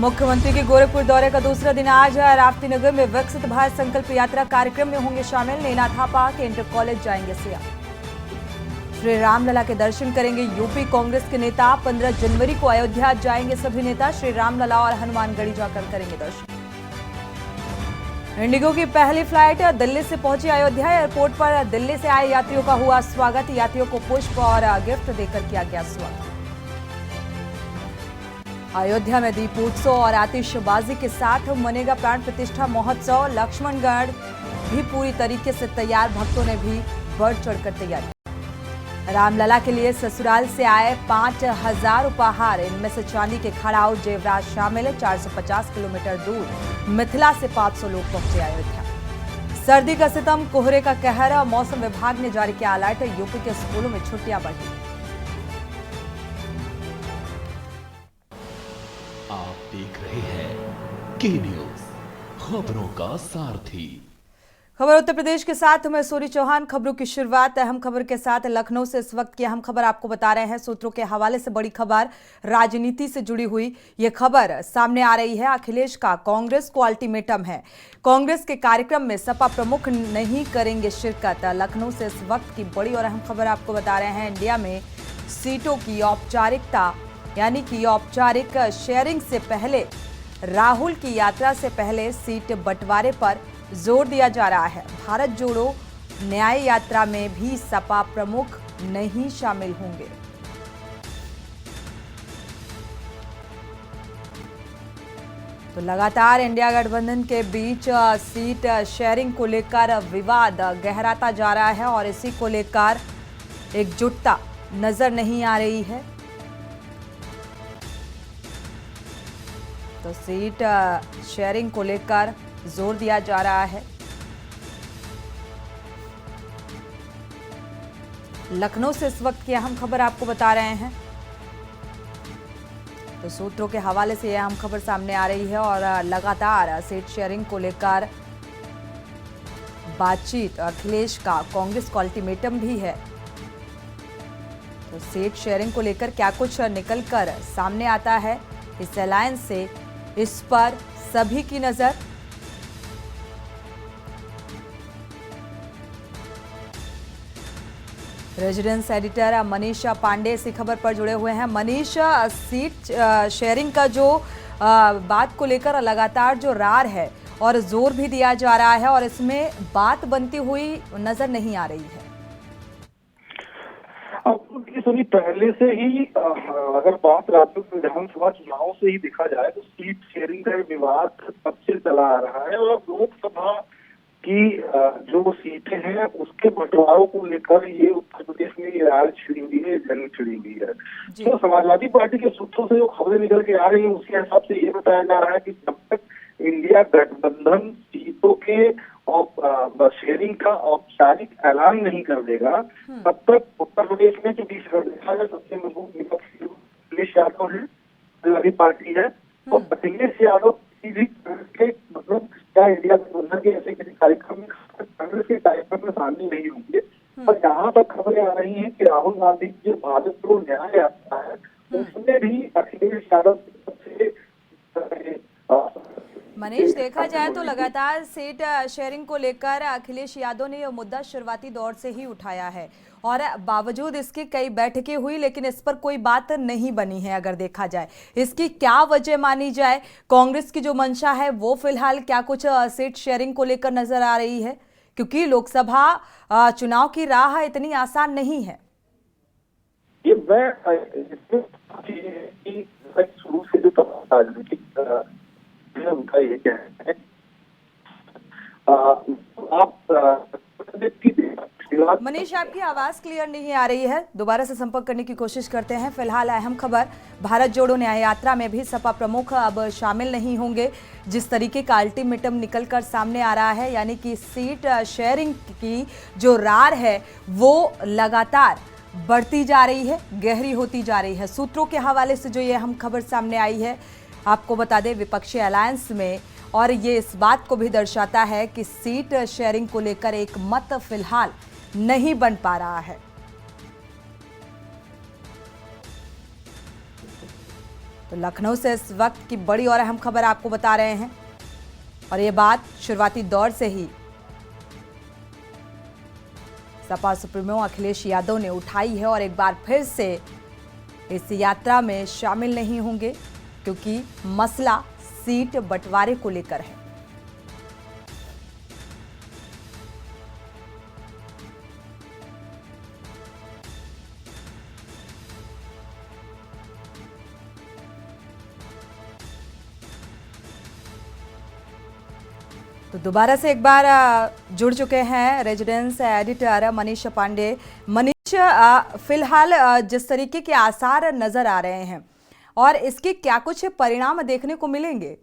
मुख्यमंत्री के गोरखपुर दौरे का दूसरा दिन आज राप्ती नगर में विकसित भारत संकल्प यात्रा कार्यक्रम में होंगे शामिल। नैना थापा के इंटर कॉलेज जाएंगे सीएम। श्री रामलला के दर्शन करेंगे यूपी कांग्रेस के नेता। 15 जनवरी को अयोध्या जाएंगे सभी नेता। श्री रामलला और हनुमानगढ़ी जाकर करेंगे दर्शन। इंडिगो की पहली फ्लाइट दिल्ली से पहुंची अयोध्या। एयरपोर्ट पर दिल्ली से आए यात्रियों का हुआ स्वागत। यात्रियों को पुष्प और गिफ्ट देकर किया गया स्वागत। अयोध्या में दीपोत्सव और आतिशबाजी के साथ मनेगा प्राण प्रतिष्ठा महोत्सव। लक्ष्मणगढ़ भी पूरी तरीके से तैयार। भक्तों ने भी बढ़ चढ़कर तैयारी। रामलला के लिए ससुराल से आए 5000 उपहार। इनमें से चांदी के खड़ाऊ जेवरात शामिल है। 450 किलोमीटर दूर मिथिला से 500 लोग पहुंचे अयोध्या। सर्दी का सितम, कोहरे का कहर। मौसम विभाग ने जारी किया अलर्ट। यूपी के स्कूलों में छुट्टियां बढ़ी। आप देख रहे हैं के न्यूज, खबरों का सारथी। खबर उत्तर प्रदेश के साथ मैं सूरी चौहान। खबरों की शुरुआत अहम खबर के साथ लखनऊ से। इस वक्त की अहम खबर आपको बता रहे हैं। सूत्रों के हवाले से बड़ी खबर, राजनीति से जुड़ी हुई यह खबर सामने आ रही है। अखिलेश का कांग्रेस को अल्टीमेटम है। कांग्रेस के कार्यक्रम में सपा प्रमुख नहीं करेंगे शिरकत। लखनऊ से इस वक्त की बड़ी और अहम खबर आपको बता रहे हैं। इंडिया में सीटों की औपचारिकता यानी कि औपचारिक शेयरिंग से पहले, राहुल की यात्रा से पहले सीट बंटवारे पर जोर दिया जा रहा है। भारत जोड़ो न्याय यात्रा में भी सपा प्रमुख नहीं शामिल होंगे। तो लगातार इंडिया गठबंधन के बीच सीट शेयरिंग को लेकर विवाद गहराता जा रहा है और इसी को लेकर एकजुटता नजर नहीं आ रही है। तो सीट शेयरिंग को लेकर जोर दिया जा रहा है। लखनऊ से इस वक्त की अहम खबर आपको बता रहे हैं। तो सूत्रों के हवाले से यह अहम खबर सामने आ रही है और लगातार सीट शेयरिंग को लेकर बातचीत। अखिलेश का कांग्रेस को अल्टीमेटम भी है। तो सीट शेयरिंग को लेकर क्या कुछ निकलकर सामने आता है इस अलायंस से, इस पर सभी की नजर। रेजिडेंस एडिटर मनीष पांडे इसी खबर पर जुड़े हुए हैं। मनीष, सीट शेयरिंग का जो बात को लेकर लगातार जो रार है और जोर भी दिया जा रहा है और इसमें बात बनती हुई नजर नहीं आ रही है। सुनी, पहले से ही अगर बात राज्य विधानसभा चुनाव से ही देखा जाए तो सीट शेयरिंग का विवाद तब से चला आ रहा है और लोकसभा की जो सीटें हैं उसके बंटवारों को लेकर ये उत्तर प्रदेश में ये राय छिड़ी हुई है, जंग छिड़ी हुई है। तो समाजवादी पार्टी के सूत्रों से जो खबरें निकल के आ रही है उसके हिसाब से ये बताया जा रहा है कि जब तक इंडिया गठबंधन सीटों के और शेयरिंग का औपचारिक ऐलान नहीं कर देगा तब तक उत्तर प्रदेश में जो देखा जाए सबसे मजबूत विपक्षी अखिलेश यादव है, समाजवादी पार्टी है। और अखिलेश यादव के मतलब क्या इंडिया गठबंधन के ऐसे किसी कार्यक्रम में, कांग्रेस के कार्यक्रम में शामिल नहीं होंगे। और जहाँ तक खबरें आ रही हैं कि राहुल गांधी की जो भारत जोड़ो न्याय यात्रा है उसमें भी अखिलेश यादव सबसे मनीष, देखा जाए तो लगातार सीट शेयरिंग को लेकर अखिलेश यादव ने यह मुद्दा शुरुआती दौर से ही उठाया है और बावजूद इसकी कई बैठकें हुई लेकिन इस पर कोई बात नहीं बनी है। अगर देखा जाए इसकी क्या वजह मानी जाए, कांग्रेस की जो मंशा है वो फिलहाल क्या कुछ सीट शेयरिंग को लेकर नजर आ रही है, क्योंकि लोकसभा चुनाव की राह इतनी आसान नहीं है। ये शुरू से जो राजनीतिक उनका ये क्या है, मनीष आपकी आवाज क्लियर नहीं आ रही है, दोबारा से संपर्क करने की कोशिश करते हैं। फिलहाल अहम खबर, भारत जोड़ो न्याय यात्रा में भी सपा प्रमुख अब शामिल नहीं होंगे। जिस तरीके का अल्टीमेटम निकलकर सामने आ रहा है, यानी कि सीट शेयरिंग की जो रार है वो लगातार बढ़ती जा रही है, गहरी होती जा रही है। सूत्रों के हवाले से जो ये अहम खबर सामने आई है, आपको बता दें विपक्षी अलायंस में, और ये इस बात को भी दर्शाता है कि सीट शेयरिंग को लेकर एक मत फिलहाल नहीं बन पा रहा है। तो लखनऊ से इस वक्त की बड़ी और अहम खबर आपको बता रहे हैं और ये बात शुरुआती दौर से ही सपा सुप्रीमो अखिलेश यादव ने उठाई है और एक बार फिर से इस यात्रा में शामिल नहीं होंगे क्योंकि मसला सीट बंटवारे को लेकर है। तो दोबारा से एक बार जुड़ चुके हैं रेजिडेंस एडिटर मनीष पांडे। मनीष, फिलहाल जिस तरीके के आसार नजर आ रहे हैं और इसके क्या कुछ परिणाम देखने को मिलेंगे?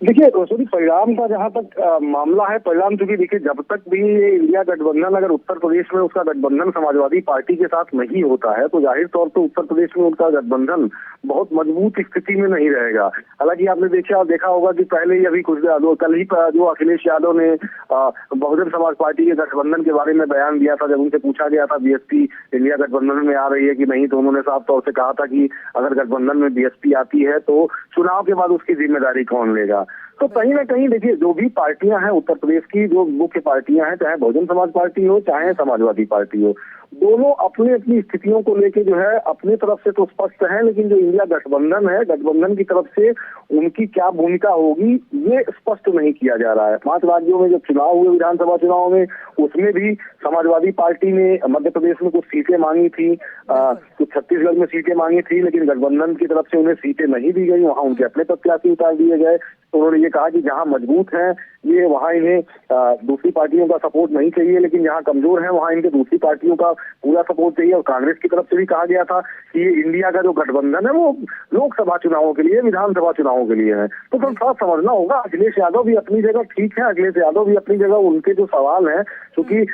देखिए सॉरी, परिणाम का जहां तक मामला है, परिणाम चूंकि देखिए जब तक भी ये इंडिया गठबंधन अगर उत्तर प्रदेश में उसका गठबंधन समाजवादी पार्टी के साथ नहीं होता है तो जाहिर तौर पर उत्तर प्रदेश में उनका गठबंधन बहुत मजबूत स्थिति में नहीं रहेगा। हालांकि आपने देखा होगा कि पहले ही अभी कल ही जो अखिलेश यादव ने बहुजन समाज पार्टी के गठबंधन के बारे में बयान दिया था। जब उनसे पूछा गया था बीएसपी इंडिया गठबंधन में आ रही है कि नहीं, तो उन्होंने साफ तौर से कहा था कि अगर गठबंधन में बीएसपी आती है तो चुनाव के बाद उसकी जिम्मेदारी कौन लेगा। तो कहीं ना कहीं देखिए जो भी पार्टियां हैं उत्तर प्रदेश की, जो मुख्य पार्टियां हैं, चाहे बहुजन समाज पार्टी हो चाहे समाजवादी पार्टी हो, दोनों अपनी अपनी स्थितियों को लेके जो है अपनी तरफ से तो स्पष्ट है, लेकिन जो इंडिया गठबंधन है, गठबंधन की तरफ से उनकी क्या भूमिका होगी ये स्पष्ट नहीं किया जा रहा है। 5 राज्यों में जब चुनाव हुए विधानसभा चुनाव में, उसमें भी समाजवादी पार्टी ने मध्य प्रदेश में कुछ सीटें मांगी थी, कुछ छत्तीसगढ़ में सीटें मांगी थी, लेकिन गठबंधन की तरफ से उन्हें सीटें नहीं दी गई। वहां उनके अपने प्रत्याशी उतार दिए गए। तो उन्होंने ये कहा कि जहां मजबूत हैं ये, वहां इन्हें दूसरी पार्टियों का सपोर्ट नहीं चाहिए, लेकिन जहां कमजोर है वहां इनके दूसरी पार्टियों का पूरा सपोर्ट चाहिए। और कांग्रेस की तरफ से भी कहा गया था कि ये इंडिया का जो गठबंधन है वो लोकसभा चुनावों के लिए, विधानसभा चुनावों के लिए है। तो थोड़ा समझना होगा, अखिलेश यादव भी अपनी जगह ठीक है, अखिलेश यादव भी अपनी जगह, उनके जो सवाल है, क्योंकि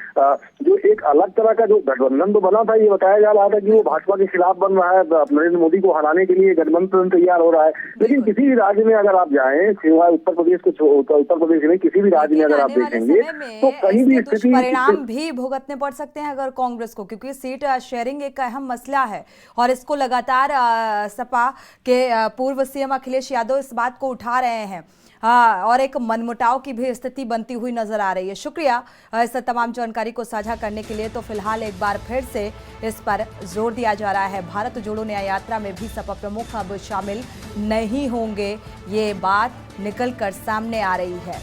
जो एक अलग तरह का जो गठबंधन तो बना था, ये बताया जा रहा था कि वो भाजपा के खिलाफ बन रहा है, नरेंद्र मोदी को हराने के लिए गठबंधन तैयार हो रहा है। लेकिन किसी भी राज्य में अगर आप जाएं, सिवाय उत्तर प्रदेश को, उत्तर प्रदेश में किसी भी राज्य में अगर आप देखेंगे तो कहीं भी स्थिति, परिणाम भी भुगतने पड़ सकते हैं अगर कांग्रेस को, क्योंकि सीट शेयरिंग एक अहम मसला है और इसको लगातार सपा के पूर्व सीएम अखिलेश यादव इस बात को उठा रहे हैं। और एक मनमुटाव की भी स्थिति बनती हुई नजर आ रही है। शुक्रिया इस तमाम जानकारी को साझा करने के लिए। तो फिलहाल एक बार फिर से इस पर जोर दिया जा रहा है, भारत जोड़ो न्याय यात्रा में भी सपा प्रमुख अब शामिल नहीं होंगे, ये बात निकल कर सामने आ रही है।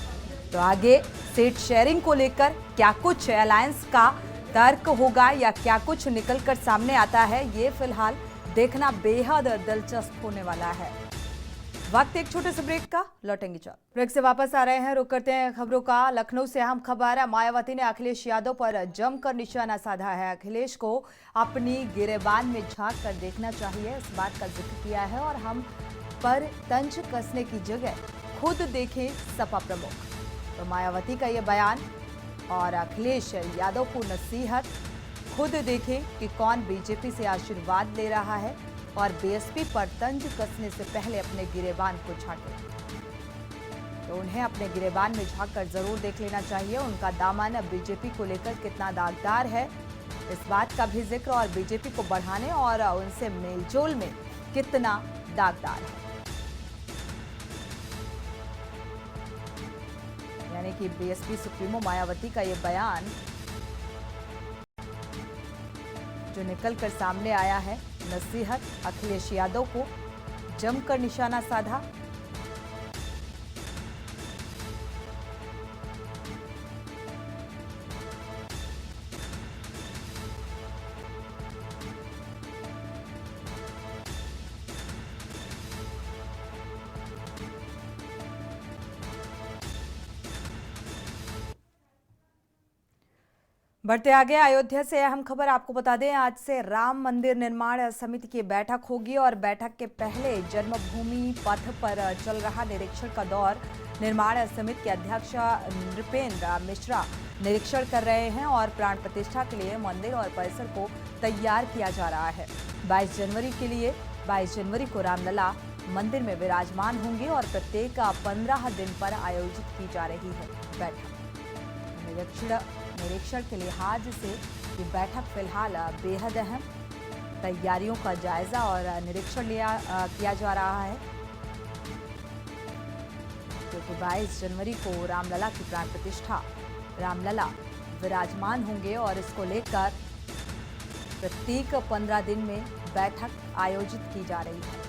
तो आगे सीट शेयरिंग को लेकर क्या कुछ अलायंस का तर्क होगा या क्या कुछ निकल कर सामने आता है, ये फिलहाल देखना बेहद दिलचस्प होने वाला है। वक्त एक छोटे से ब्रेक का, लौटेंगे जल्द। ब्रेक से वापस आ रहे हैं, रुक करते हैं खबरों का। लखनऊ से अहम खबर है, मायावती ने अखिलेश यादव पर जमकर निशाना साधा है। अखिलेश को अपनी गिरेबान में झांक कर देखना चाहिए, इस बात का जिक्र किया है और हम पर तंज कसने की जगह खुद देखें सपा प्रमुख। तो मायावती का ये बयान और अखिलेश यादव को नसीहत, खुद देखें कि कौन बीजेपी से आशीर्वाद ले रहा है और बीएसपी पर तंज कसने से पहले अपने गिरेबान को झांके। तो उन्हें अपने गिरेबान में झांककर जरूर देख लेना चाहिए, उनका दामन बीजेपी को लेकर कितना दागदार है, इस बात का भी जिक्र, और बीजेपी को बढ़ाने और उनसे मेलजोल में कितना दागदार है। यानी कि बीएसपी सुप्रीमो मायावती का ये बयान जो निकल कर सामने आया है, नसीहत, अखिलेश यादव को जमकर निशाना साधा। बढ़ते आगे, अयोध्या से अहम खबर आपको बता दें, आज से राम मंदिर निर्माण समिति की बैठक होगी और बैठक के पहले जन्मभूमि पथ पर चल रहा निरीक्षण का दौर निर्माण समिति के अध्यक्ष नृपेंद्र मिश्रा निरीक्षण कर रहे हैं और प्राण प्रतिष्ठा के लिए मंदिर और परिसर को तैयार किया जा रहा है। 22 जनवरी को रामलला मंदिर में विराजमान होंगे और प्रत्येक 15 दिन पर आयोजित की जा रही है बैठक। निरीक्षण के लिहाज से ये बैठक फिलहाल बेहद अहम तैयारियों का जायजा और निरीक्षण किया जा रहा है, क्योंकि 22 जनवरी को रामलला की प्राण प्रतिष्ठा, रामलला विराजमान होंगे और इसको लेकर प्रत्येक 15 दिन में बैठक आयोजित की जा रही है।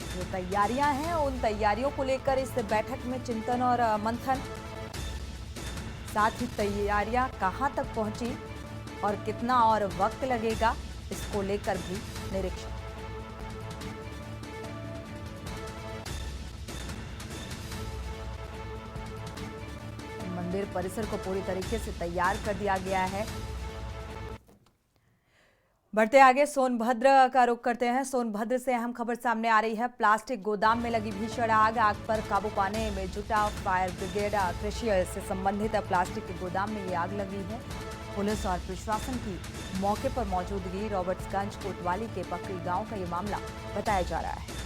जो तैयारियां हैं उन तैयारियों को लेकर इस बैठक में चिंतन और मंथन, साथ ही तैयारियां कहां तक पहुंची और कितना और वक्त लगेगा, इसको लेकर भी निरीक्षण। मंदिर परिसर को पूरी तरीके से तैयार कर दिया गया है। बढ़ते आगे सोनभद्र का रुख करते हैं। सोनभद्र से अहम खबर सामने आ रही है। प्लास्टिक गोदाम में लगी भीषण आग पर काबू पाने में जुटा फायर ब्रिगेड। कृषि से संबंधित प्लास्टिक के गोदाम में ये आग लगी है। पुलिस और प्रशासन की मौके पर मौजूदगी। रॉबर्ट्सगंज कोतवाली के पकड़ी गांव का ये मामला बताया जा रहा है।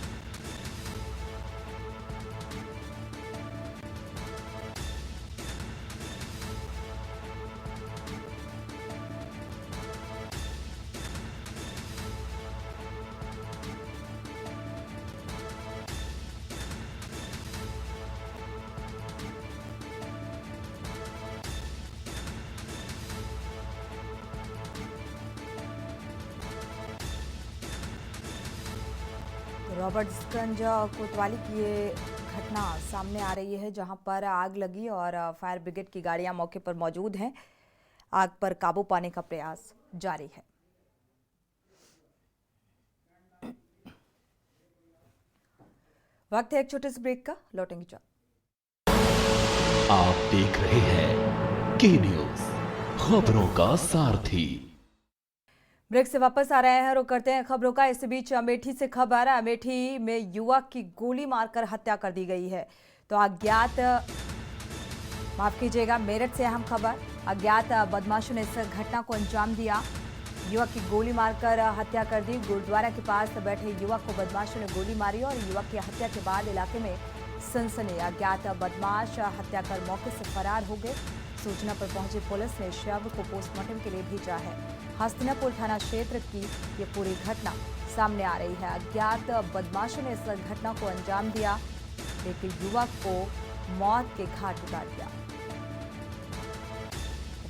रॉबर्ट्सगंज कोतवाली की ये घटना सामने आ रही है, जहां पर आग लगी और फायर ब्रिगेड की गाड़ियां मौके पर मौजूद हैं। आग पर काबू पाने का प्रयास जारी है। वक्त है एक छोटे से ब्रेक का, लौटेंगे जल्द। आप देख रहे हैं के न्यूज, खबरों का सारथी। ब्रेक से वापस आ रहे हैं, रुक करते हैं खबरों का। इस बीच अमेठी से खबर है। अमेठी में युवक की गोली मारकर हत्या कर दी गई है। तो मेरठ से अहम खबर। अज्ञात बदमाशों ने इस घटना को अंजाम दिया। युवक की गोली मारकर हत्या कर दी। गुरुद्वारा के पास बैठे युवक को बदमाशों ने गोली मारी और युवक की हत्या के बाद इलाके में सनसनी। अज्ञात बदमाश हत्या कर मौके से फरार हो गए। सूचना पर पहुंची पुलिस ने शव को पोस्टमार्टम के लिए भेजा है। हस्तिनापुर थाना क्षेत्र की ये पूरी घटना सामने आ रही है। अज्ञात बदमाशों ने इस घटना को अंजाम दिया। एक युवक को मौत के घाट उतार दिया।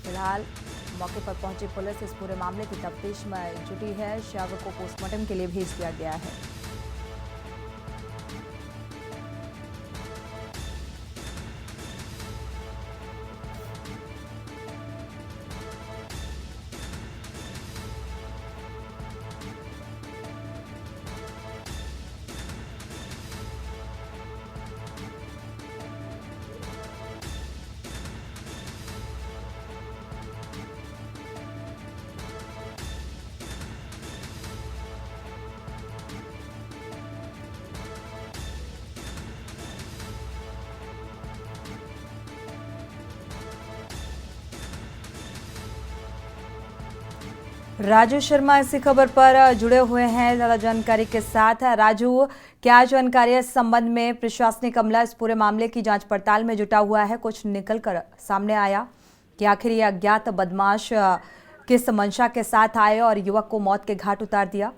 फिलहाल मौके पर पहुंची पुलिस इस पूरे मामले की तफ्तीश में जुटी है। शव को पोस्टमार्टम के लिए भेज दिया गया है। राजू शर्मा इसी खबर पर जुड़े हुए हैं ज्यादा जानकारी के साथ। राजू, क्या जानकारी है इस संबंध में? प्रशासनिक अमला इस पूरे मामले की जांच पड़ताल में जुटा हुआ है। कुछ निकल कर सामने आया कि आखिर ये अज्ञात बदमाश किस मंशा के साथ आए और युवक को मौत के घाट उतार दिया?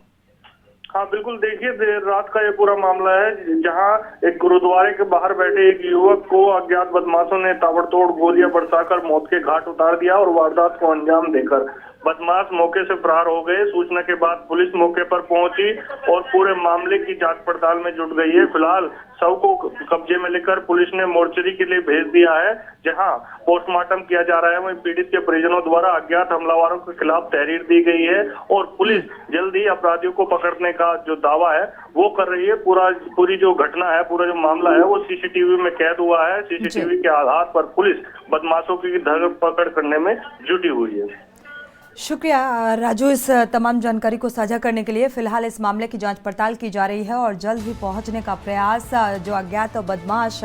हाँ बिल्कुल, देखिए देर रात का ये पूरा मामला है, जहां एक गुरुद्वारे के बाहर बैठे एक युवक को अज्ञात बदमाशों ने ताबड़तोड़ गोलियां बरसाकर मौत के घाट उतार दिया और वारदात को अंजाम देकर बदमाश मौके से फरार हो गए। सूचना के बाद पुलिस मौके पर पहुंची और पूरे मामले की जांच पड़ताल में जुट गई है। फिलहाल शव को कब्जे में लेकर पुलिस ने मोर्चरी के लिए भेज दिया है, जहां पोस्टमार्टम किया जा रहा है। वहीं पीड़ित के परिजनों द्वारा अज्ञात हमलावरों के खिलाफ तहरीर दी गई है और पुलिस जल्द ही अपराधियों को पकड़ने का जो दावा है वो कर रही है। पूरी जो घटना है, पूरा जो मामला है वो सीसीटीवी में कैद हुआ है। सीसीटीवी के आधार पर पुलिस बदमाशों की धरपकड़ करने में जुटी हुई है। शुक्रिया राजू इस तमाम जानकारी को साझा करने के लिए। फिलहाल इस मामले की जांच पड़ताल की जा रही है और जल्द ही पहुंचने का प्रयास जो अज्ञात बदमाश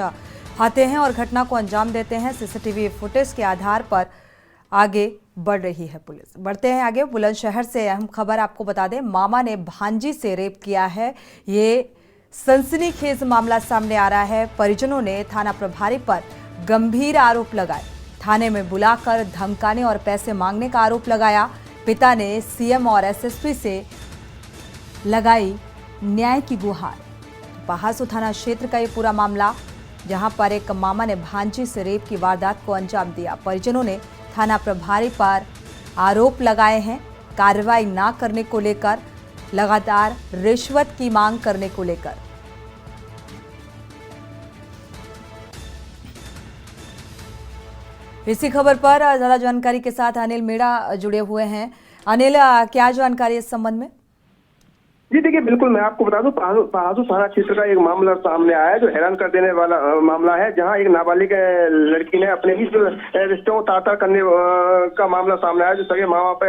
आते हैं और घटना को अंजाम देते हैं, सीसीटीवी फुटेज के आधार पर आगे बढ़ रही है पुलिस। बढ़ते हैं आगे। बुलंदशहर से अहम खबर आपको बता दें, मामा ने भांजी से रेप किया है। ये सनसनीखेज मामला सामने आ रहा है। परिजनों ने थाना प्रभारी पर गंभीर आरोप लगाए। थाने में बुलाकर धमकाने और पैसे मांगने का आरोप लगाया। पिता ने सीएम और एसएसपी से लगाई न्याय की गुहार। पहासू थाना क्षेत्र का ये पूरा मामला, जहां पर एक मामा ने भांजी से रेप की वारदात को अंजाम दिया। परिजनों ने थाना प्रभारी पर आरोप लगाए हैं कार्रवाई न करने को लेकर, लगातार रिश्वत की मांग करने को लेकर। इसी खबर पर ज्यादा जानकारी के साथ अनिल मेड़ा जुड़े हुए हैं। अनिल, क्या जानकारी इस संबंध में? जी देखिए, बिल्कुल मैं आपको बता दूं, पहासू थाना क्षेत्र का एक मामला सामने आया है जो हैरान कर देने वाला मामला है, जहां एक नाबालिग लड़की ने अपने ही रिश्तों को तार करने का मामला सामने आया, जो सगे मामा पे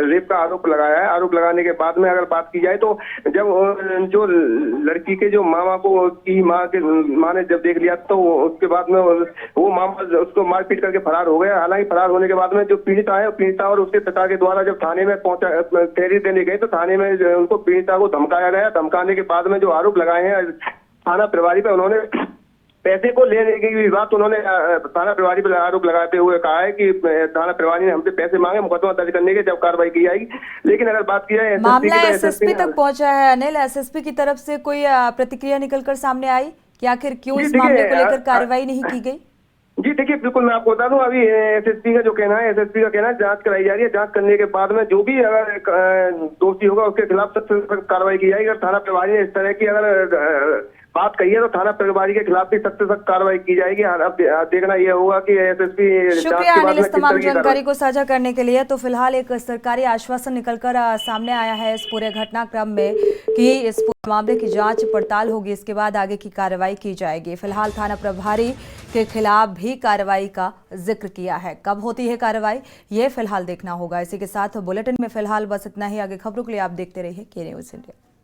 रेप का आरोप लगाया है। आरोप लगाने के बाद में अगर बात की जाए तो जब जो लड़की के जो मामा को की माँ ने जब देख लिया तो उसके बाद में वो मामा उसको मारपीट करके फरार हो गया। हालांकि फरार होने के बाद में जो पीड़िता है, पीड़िता और उसके पिता के द्वारा जब थाने में पहुंचा तहरीर देने गए तो थाने में उनको पीड़िता धमकाया गया। धमकाने के बाद में जो आरोप लगाए हैं थाना प्रभारी पे, उन्होंने पैसे को लेने की बात उन्होंने थाना प्रभारी पर आरोप लगाते हुए कहा है कि थाना प्रभारी ने हमसे पैसे मांगे, मुकदमा दर्ज करने के जब कार्रवाई की जाएगी। लेकिन अगर बात की जाए मामला एसएसपी तक पहुंचा है अनिल, एसएसपी की तरफ से कोई प्रतिक्रिया निकलकर सामने आई कि आखिर क्यों इस मामले को लेकर कार्रवाई नहीं की गई? जी देखिए, बिल्कुल मैं आपको बता दूं, अभी एसएसपी का जो कहना है, एसएसपी का कहना है जांच कराई जा रही है। जांच करने के बाद में जो भी अगर दोषी होगा उसके खिलाफ सख्त से सख्त कार्रवाई की जाएगी। अगर थाना प्रभारी ने इस तरह की अगर बात कही है तो थाना प्रभारी के खिलाफ भी सख्त से सख्त कार्रवाई की जाएगी। अब देखना यह होगा कि एसएसपी शुक्रिया अनिल इस तमाम जानकारी को साझा करने के लिए। तो फिलहाल एक सरकारी आश्वासन निकलकर सामने आया है इस पूरे घटनाक्रम में कि इस पूरे मामले की जांच पड़ताल होगी, इसके बाद आगे की कार्रवाई की जाएगी। फिलहाल थाना प्रभारी के खिलाफ भी कार्रवाई का जिक्र किया है। कब होती है कार्रवाई ये फिलहाल देखना होगा। इसी के साथ बुलेटिन में फिलहाल बस इतना ही। आगे खबरों के लिए आप देखते रहिए के न्यूज़ इंडिया।